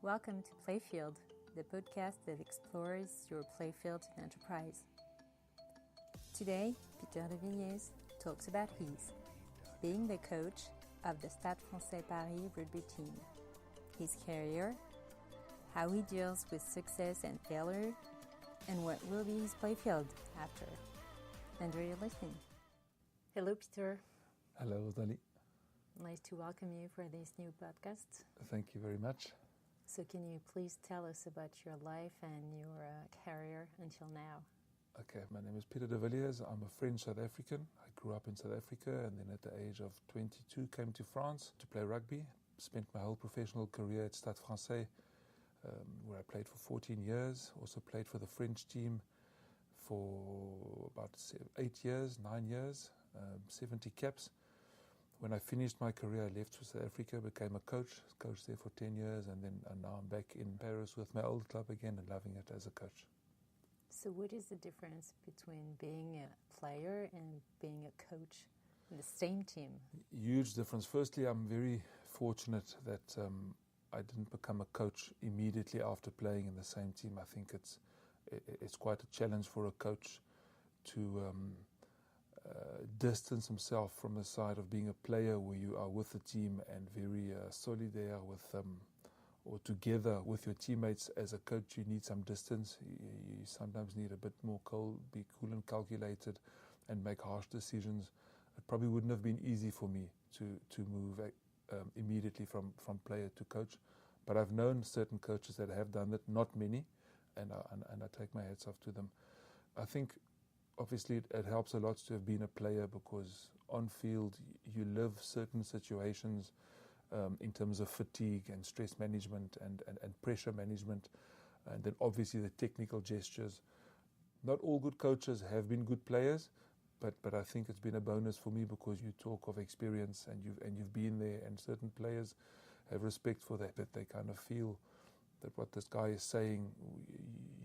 Welcome to Playfield, the podcast that explores your playfield enterprise. Today, Pieter De Villiers talks about his being the coach of the Stade Français Paris rugby team, his career, how he deals with success and failure, and what will be his playfield after. Enjoy your listening. Hello, Pieter. Hello, Rosalie. Nice to welcome you for this new podcast. Thank you very much. So can you please tell us about your life and your career until now? Okay, my name is Pieter De Villiers. I'm a French South African. I grew up in South Africa and then at the age of 22 came to France to play rugby. Spent my whole professional career at Stade Français, where I played for 14 years. Also played for the French team for about 9 years, 70 caps. When I finished my career, I left for South Africa, became a coach there for 10 years, and now I'm back in Paris with my old club again and loving it as a coach. So what is the difference between being a player and being a coach in the same team? Huge difference. Firstly, I'm very fortunate that I didn't become a coach immediately after playing in the same team. I think it's quite a challenge for a coach to distance himself from the side of being a player where you are with the team and very solidaire with or together with your teammates. As a coach, you need some distance. You sometimes need a bit more be cool and calculated and make harsh decisions. It probably wouldn't have been easy for me to move immediately from player to coach. But I've known certain coaches that have done that, not many, and I take my hats off to them. I think obviously it helps a lot to have been a player because on field you live certain situations in terms of fatigue and stress management and pressure management, and then obviously the technical gestures. Not all good coaches have been good players, but I think it's been a bonus for me because you talk of experience and you've been there, and certain players have respect for that they kind of feel that what this guy is saying,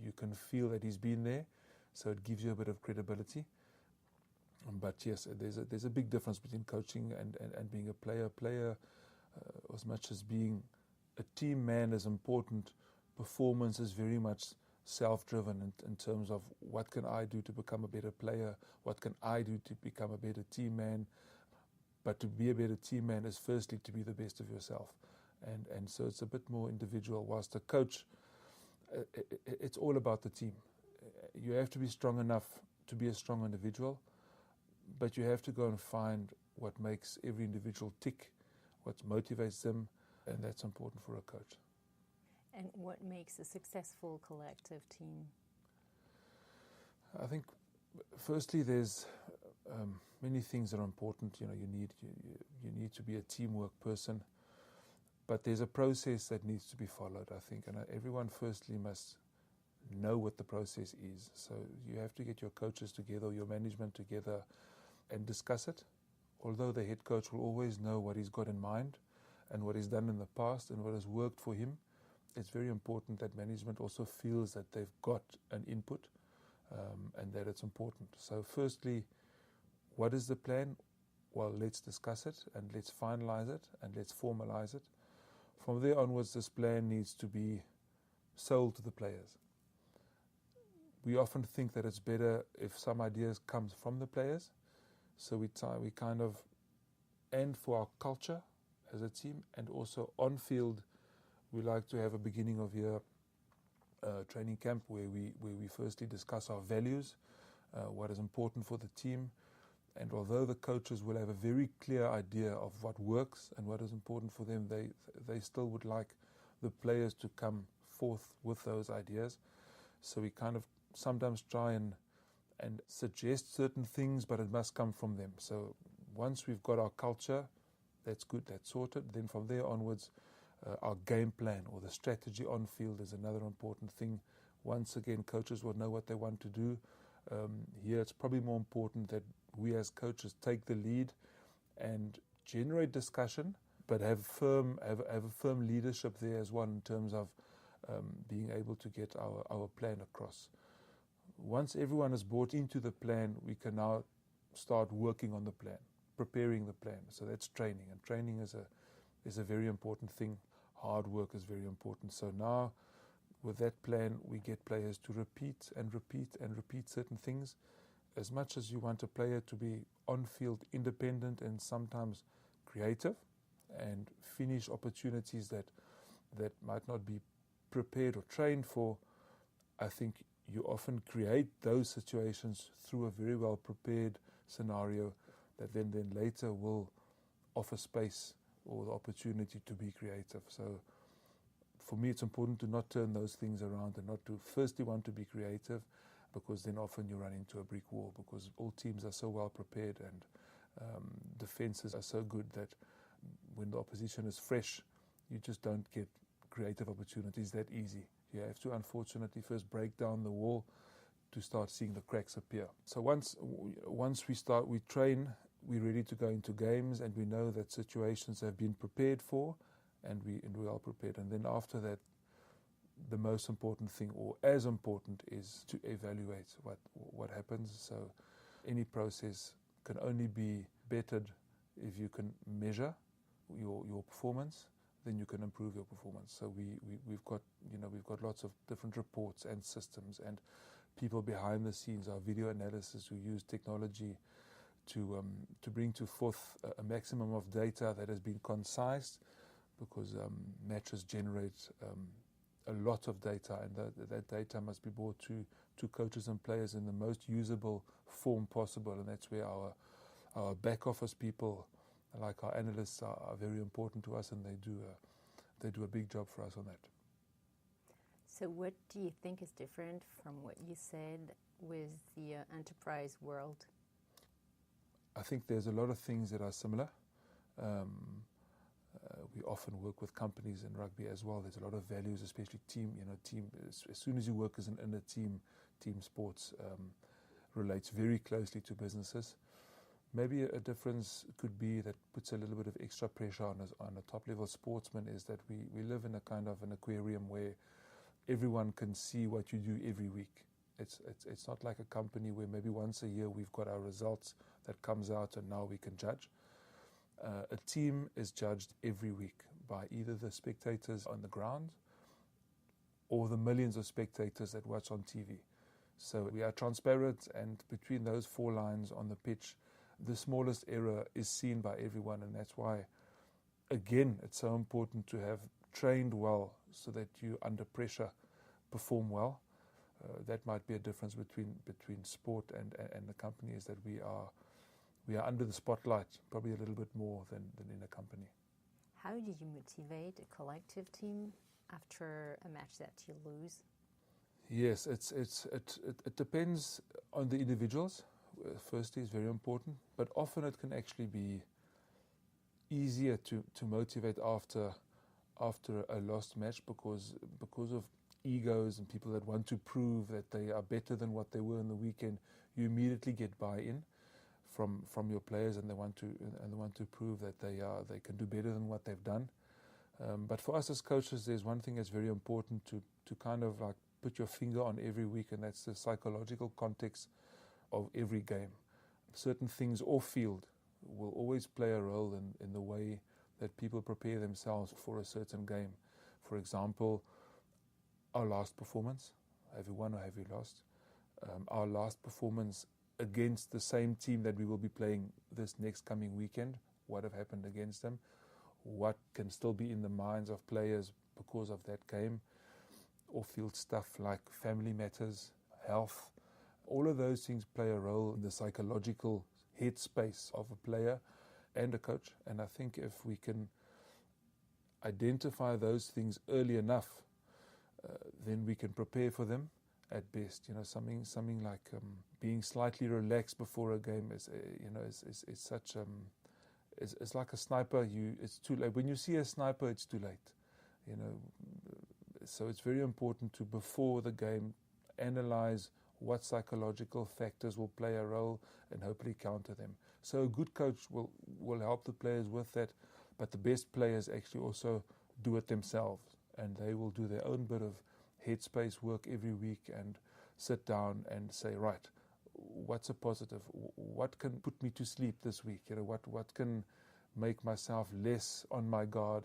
you can feel that he's been there. So it gives you a bit of credibility. But yes, there's a big difference between coaching and being a player. Player, as much as being a team man is important, performance is very much self-driven in terms of what can I do to become a better player, what can I do to become a better team man. But to be a better team man is firstly to be the best of yourself. And so it's a bit more individual. Whilst a coach, it's all about the team. You have to be strong enough to be a strong individual, but you have to go and find what makes every individual tick, what motivates them, and that's important for a coach. And what makes a successful collective team? I think, firstly, there's many things that are important. You need to be a teamwork person, but there's a process that needs to be followed, I think, and everyone firstly must know what the process is. So you have to get your coaches together, your management together, and discuss it. Although the head coach will always know what he's got in mind and what he's done in the past and what has worked for him, it's very important that management also feels that they've got an input and that it's important. So firstly, what is the plan? Well, let's discuss it and let's finalize it and let's formalize it. From there onwards, this plan needs to be sold to the players. We often think that it's better if some ideas come from the players. So we kind of, and for our culture as a team, and also on field, we like to have a beginning of year training camp where we firstly discuss our values, what is important for the team. And although the coaches will have a very clear idea of what works and what is important for them, they still would like the players to come forth with those ideas. So we kind of sometimes try and suggest certain things, but it must come from them. So once we've got our culture, that's good, that's sorted. Then from there onwards, our game plan or the strategy on field is another important thing. Once again, coaches will know what they want to do. Here it's probably more important that we as coaches take the lead and generate discussion, but have a firm leadership there as well in terms of being able to get our plan across. Once everyone is bought into the plan, we can now start working on the plan, preparing the plan. So that's training, and training is a very important thing. hard work is very important. So now, with that plan, we get players to repeat and repeat and repeat certain things. As much as you want a player to be on-field independent and sometimes creative and finish opportunities that might not be prepared or trained for, I think you often create those situations through a very well prepared scenario that then later will offer space or the opportunity to be creative. So for me, it's important to not turn those things around and not to firstly want to be creative, because then often you run into a brick wall, because all teams are so well prepared and defenses are so good that when the opposition is fresh, you just don't get creative opportunities that easy. You have to, unfortunately, first break down the wall to start seeing the cracks appear. So once we train, we're ready to go into games, and we know that situations have been prepared for, and we are prepared. And then after that, the most important thing, or as important, is to evaluate what happens. So any process can only be bettered if you can measure your performance, then you can improve your performance. So we've got lots of different reports and systems and people behind the scenes, our video analysis, who use technology to bring to forth a maximum of data that has been concised, because matches generate a lot of data, and that data must be brought to coaches and players in the most usable form possible, and that's where our back office people, like our analysts, are very important to us, and they do a big job for us on that. So what do you think is different from what you said with the enterprise world? I think there's a lot of things that are similar. We often work with companies in rugby as well. There's a lot of values, especially team. As soon as you work in a team sports relates very closely to businesses. Maybe a difference could be that puts a little bit of extra pressure on a top-level sportsman, is that we live in a kind of an aquarium where everyone can see what you do every week. It's not like a company where maybe once a year we've got our results that comes out and now we can judge. A team is judged every week by either the spectators on the ground or the millions of spectators that watch on TV. So we are transparent, and between those four lines on the pitch, the smallest error is seen by everyone, and that's why, again, it's so important to have trained well so that you, under pressure, perform well. That might be a difference between sport and the company, is that we are under the spotlight probably a little bit more than in a company. How did you motivate a collective team after a match that you lose? Yes, it depends on the individuals. Firstly, is very important, but often it can actually be easier to motivate after a lost match because of egos and people that want to prove that they are better than what they were in the weekend. You immediately get buy-in from your players, and they want to prove that they can do better than what they've done. But for us as coaches, there's one thing that's very important to kind of like put your finger on every week, and that's the psychological context of every game. Certain things off field will always play a role in the way that people prepare themselves for a certain game. For example, our last performance, have you won or have you lost? Our last performance against the same team that we will be playing this next coming weekend, what have happened against them? What can still be in the minds of players because of that game? Off-field stuff like family matters, health, all of those things play a role in the psychological headspace of a player and a coach. And I think if we can identify those things early enough, then we can prepare for them at best. Something like being slightly relaxed before a game is such it's like a sniper. It's too late. When you see a sniper, it's too late. So it's very important to, before the game, analyze what psychological factors will play a role and hopefully counter them. So a good coach will help the players with that, but the best players actually also do it themselves, and they will do their own bit of headspace work every week and sit down and say, right, what's a positive? What can put me to sleep this week? What can make myself less on my guard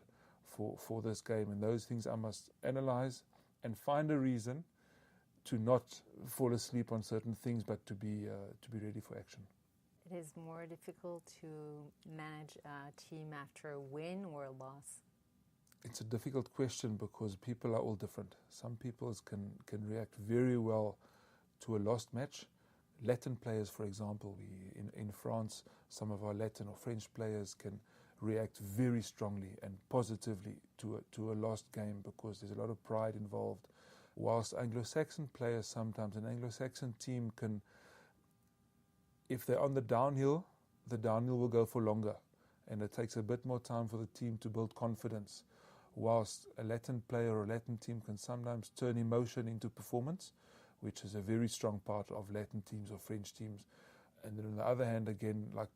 for this game. And those things I must analyze and find a reason to not fall asleep on certain things, but to be ready for action. It is more difficult to manage a team after a win or a loss. It's a difficult question because people are all different. Some people can react very well to a lost match. Latin players, for example, in France, some of our Latin or French players can react very strongly and positively to a lost game because there's a lot of pride involved. Whilst Anglo-Saxon players sometimes, an Anglo-Saxon team can, if they're on the downhill will go for longer, and it takes a bit more time for the team to build confidence. Whilst a Latin player or a Latin team can sometimes turn emotion into performance, which is a very strong part of Latin teams or French teams. And then on the other hand, again, like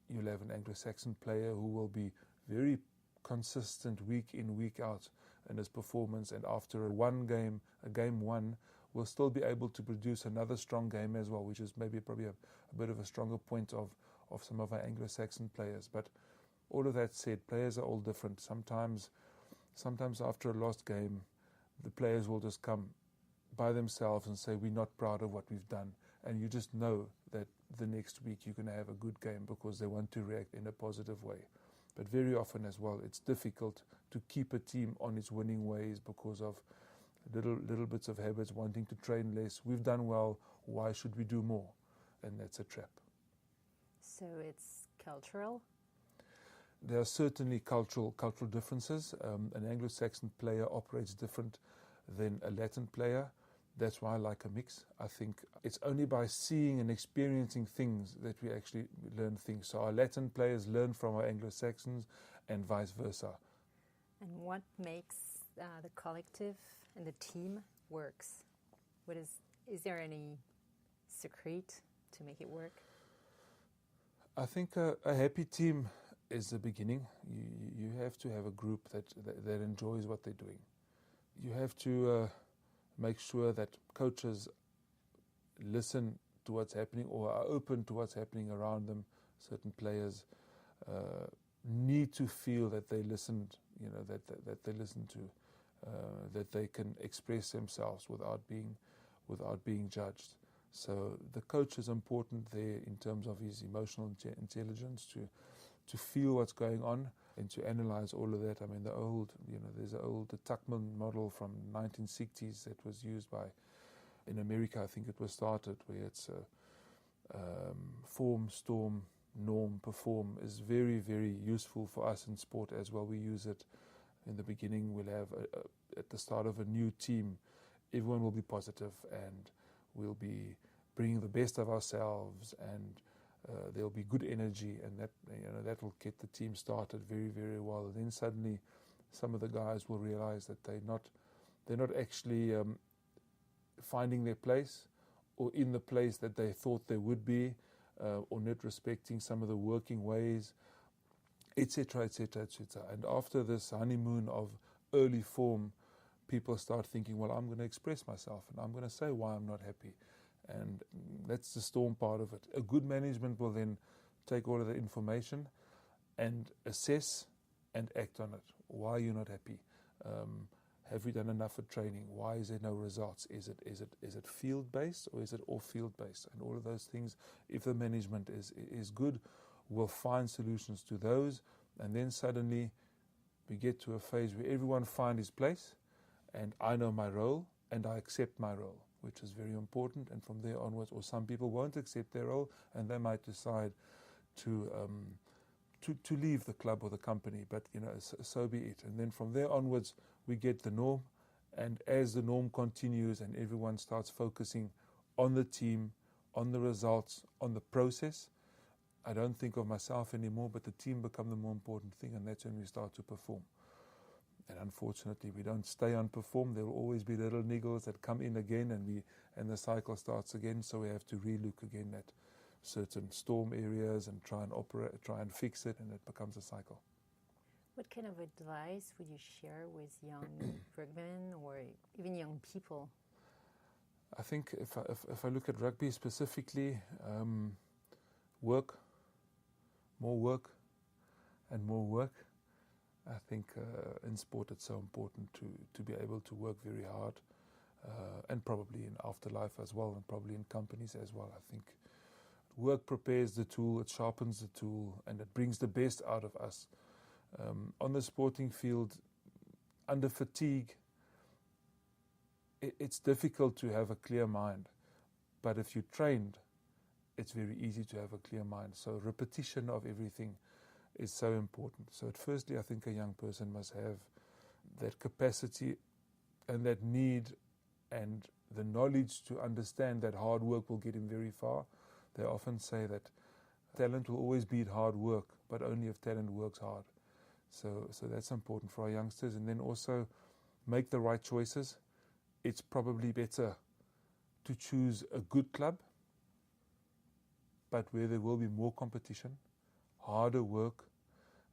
you'll have an Anglo-Saxon player who will be very consistent week in, week out in his performance, and after a game one, will still be able to produce another strong game as well, which is probably a bit of a stronger point of some of our Anglo-Saxon players. But all of that said, players are all different. Sometimes after a lost game, the players will just come by themselves and say, we're not proud of what we've done. And you just know that the next week you're going to have a good game because they want to react in a positive way. But very often as well, it's difficult to keep a team on its winning ways because of little bits of habits, wanting to train less. We've done well, why should we do more? And that's a trap. So it's cultural? There are certainly cultural differences. An Anglo-Saxon player operates different than a Latin player. That's why I like a mix. I think it's only by seeing and experiencing things that we actually learn things. So our Latin players learn from our Anglo-Saxons and vice versa. And what makes the collective and the team works? Is there any secret to make it work? I think a happy team is the beginning. You have to have a group that enjoys what they're doing. You have to make sure that coaches listen to what's happening or are open to what's happening around them. Certain players need to feel that they listened, that they listen to, that they can express themselves without being judged. So the coach is important there in terms of his emotional intelligence to feel what's going on and to analyze all of that. I mean, there's an old Tuckman model from 1960s that was used in America, I think it was started, where it's form, storm, norm, perform is very, very useful for us in sport as well. We use it in the beginning. We'll have, at the start of a new team, everyone will be positive and we'll be bringing the best of ourselves, and there'll be good energy, and that will get the team started very, very well. And then suddenly some of the guys will realize that they're not actually finding their place or in the place that they thought they would be, or not respecting some of the working ways, etc., etc., etc. And after this honeymoon of early form, people start thinking, well, I'm going to express myself and I'm going to say why I'm not happy. And that's the storm part of it. A good management will then take all of the information and assess and act on it. Why are you not happy? Have we done enough for training? Why is there no results? Is it field-based or is it off-field-based? And all of those things, if the management is good, we'll find solutions to those. And then suddenly we get to a phase where everyone finds his place, and I know my role and I accept my role, which is very important. And from there onwards, or some people won't accept their role and they might decide to leave the club or the company, but so be it. And then from there onwards, we get the norm, and as the norm continues and everyone starts focusing on the team, on the results, on the process, I don't think of myself anymore, but the team become the more important thing, and that's when we start to perform. And unfortunately, we don't stay on perform. There will always be little niggles that come in again, and the cycle starts again. So we have to relook again at certain storm areas and try and fix it, and it becomes a cycle. What kind of advice would you share with young rugbymen or even young people? I think if I look at rugby specifically, work, more work, and more work. I think in sport it's so important to be able to work very hard, and probably in afterlife as well, and probably in companies as well. I think work prepares the tool, it sharpens the tool, and it brings the best out of us. On the sporting field, under fatigue, it's difficult to have a clear mind. But if you're trained, it's very easy to have a clear mind. So repetition of everything is so important. So at firstly, I think a young person must have that capacity and that need and the knowledge to understand that hard work will get him very far. They often say that talent will always beat hard work, but only if talent works hard. So that's important for our youngsters. And then also make the right choices. It's probably better to choose a good club, but where there will be more competition, harder work,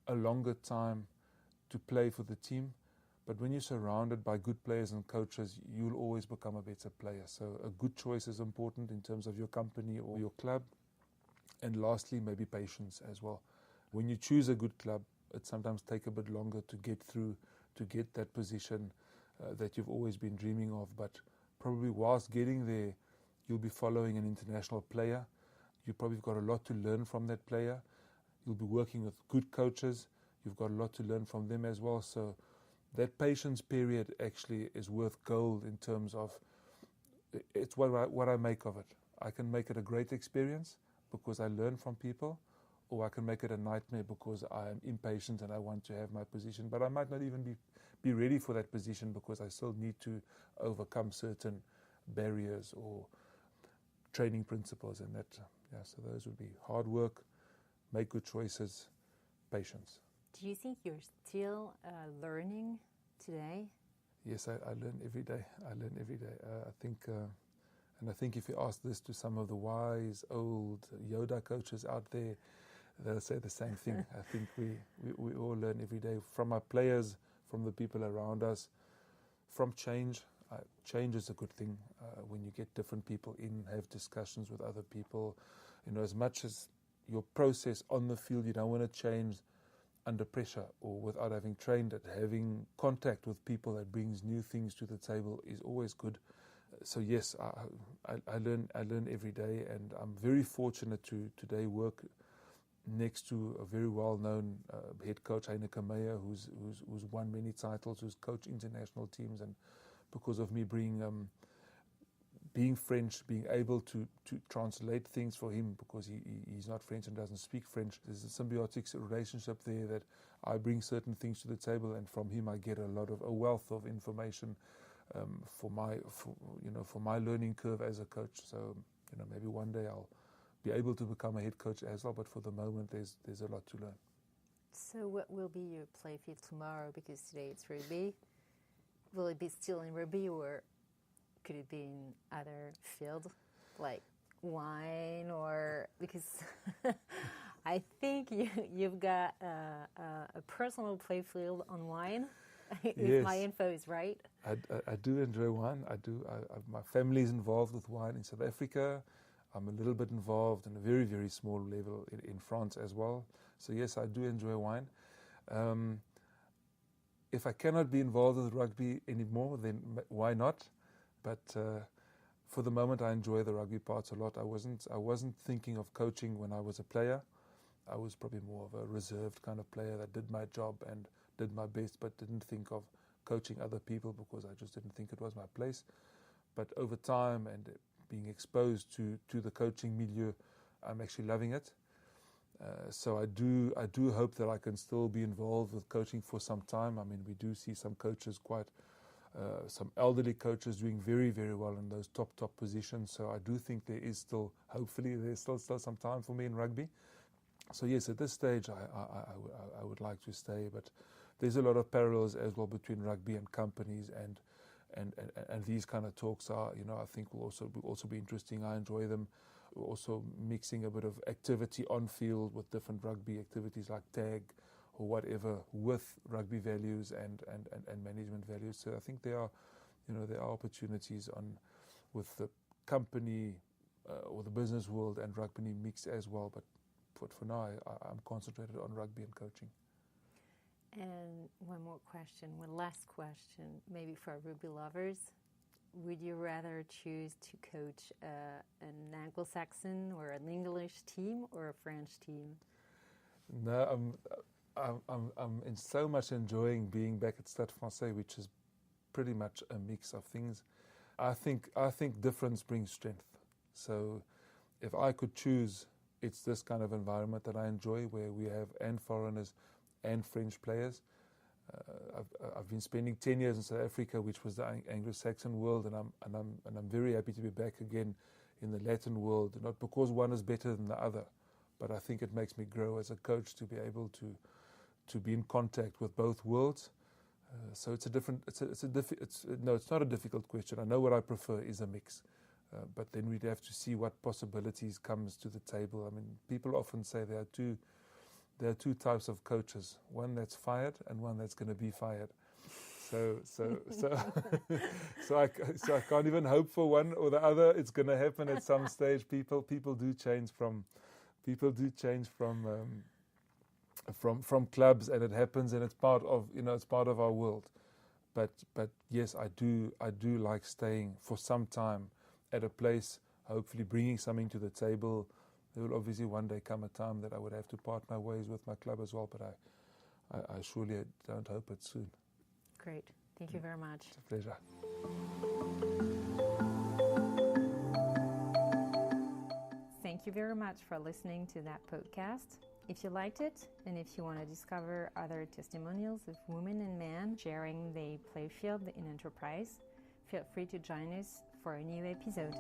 a longer time to play for the team. But when you're surrounded by good players and coaches, you'll always become a better player. So a good choice is important in terms of your company or your club. And lastly, maybe patience as well. When you choose a good club, it sometimes takes a bit longer to get through, to get that position that you've always been dreaming of. But probably whilst getting there, you'll be following an international player. You've probably got a lot to learn from that player. You'll be working with good coaches. You've got a lot to learn from them as well. So that patience period actually is worth gold in terms of it's what I make of it. I can make it a great experience because I learn from people, or I can make it a nightmare because I am impatient and I want to have my position. But I might not even be ready for that position because I still need to overcome certain barriers or training principles. And that, so those would be hard work, make good choices, patience. Do you think you're still learning today? Yes, I learn every day. I think if you ask this to some of the wise old Yoda coaches out there, they'll say the same thing. I think we all learn every day from our players, from the people around us, from change. Change is a good thing when you get different people in, have discussions with other people. As much as your process on the field, you don't want to change under pressure or without having trained it. Having contact with people that brings new things to the table is always good. So yes, I learn every day, and I'm very fortunate to today work next to a very well-known head coach, Heineke Meyer, who's won many titles, who's coached international teams, and because of me being French, being able to translate things for him, because he's not French and doesn't speak French. There's a symbiotic relationship there that I bring certain things to the table, and from him I get a wealth of information for my learning curve as a coach. So maybe one day I'll be able to become a head coach as well. But for the moment, there's a lot to learn. So what will be your playfield tomorrow? Because today it's rugby. Will it be still in rugby, or could it be in other field, like wine, or because I think you've got a personal playfield on wine, if yes. My info is right. I do enjoy wine. My family is involved with wine in South Africa. I'm a little bit involved in a very, very small level in France as well. So yes, I do enjoy wine. If I cannot be involved with rugby anymore, then why not? But for the moment, I enjoy the rugby parts a lot. I wasn't thinking of coaching when I was a player. I was probably more of a reserved kind of player that did my job and did my best, but didn't think of coaching other people because I just didn't think it was my place. But over time and being exposed to the coaching milieu, I'm actually loving it. So I do hope that I can still be involved with coaching for some time. I mean, we do see some coaches some elderly coaches doing very, very well in those top positions. So I do think there's still some time for me in rugby. So yes, at this stage, I would like to stay, but there's a lot of parallels as well between rugby and companies, and these kind of talks are, I think will also be interesting. I enjoy them. We're also mixing a bit of activity on field with different rugby activities like tag or whatever with rugby values and management values. So I think there are opportunities with the company or the business world and rugby mix as well. But for now, I'm concentrated on rugby and coaching. And one last question, maybe for rugby lovers. Would you rather choose to coach an Anglo-Saxon or an English team or a French team? No, I'm in so much enjoying being back at Stade Français, which is pretty much a mix of things. I think difference brings strength. So if I could choose, it's this kind of environment that I enjoy, where we have and foreigners and French players. I've been spending 10 years in South Africa, which was the Anglo-Saxon world, and I'm very happy to be back again in the Latin world. Not because one is better than the other, but I think it makes me grow as a coach to be able to be in contact with both worlds. So it's not a difficult question. I know what I prefer is a mix, but then we'd have to see what possibilities comes to the table. I mean, people often say there are two types of coaches: one that's fired and one that's going to be fired. So I can't even hope for one or the other. It's going to happen at some stage. People do change from clubs, and it happens, and it's part of our world. But yes, I do like staying for some time at a place, hopefully bringing something to the table. There will obviously one day come a time that I would have to part my ways with my club as well, but I surely don't hope it soon. Great. Thank you very much. It's a pleasure. Thank you very much for listening to that podcast. If you liked it, and if you want to discover other testimonials of women and men sharing their playfield in enterprise, feel free to join us for a new episode.